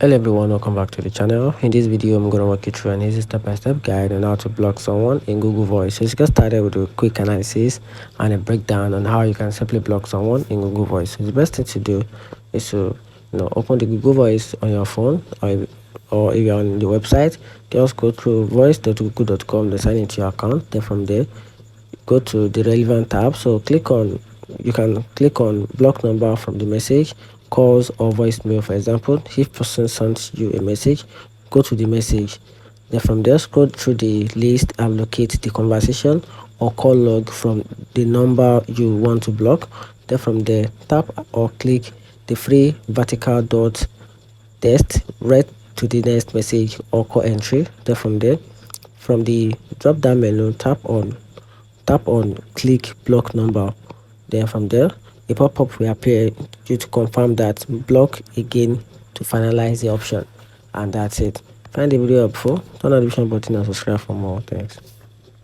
Hello everyone, welcome back to the channel. In this video I'm going to walk you through an easy step-by-step guide on how to block someone in Google Voice. So let's get started with a quick analysis and a breakdown on how you can simply block someone in Google Voice. So the best thing to do is to open the Google Voice on your phone, or if you're on the website, just go through voice.google.com, then sign into your account. Then from there go to the relevant tab. So you can click on block number from the message, calls or voicemail. For example, if person sends you a message, go to the message. Then from there scroll through the list and locate the conversation or call log from the number you want to block. Then from there tap or click the free vertical dot text right to the next message or call entry. Then from there, from the drop down menu, tap on click block number. Then from there a pop-up will appear you to confirm that block again to finalize the option, and that's it. Find the video helpful, turn on the notification button and subscribe for more. Thanks.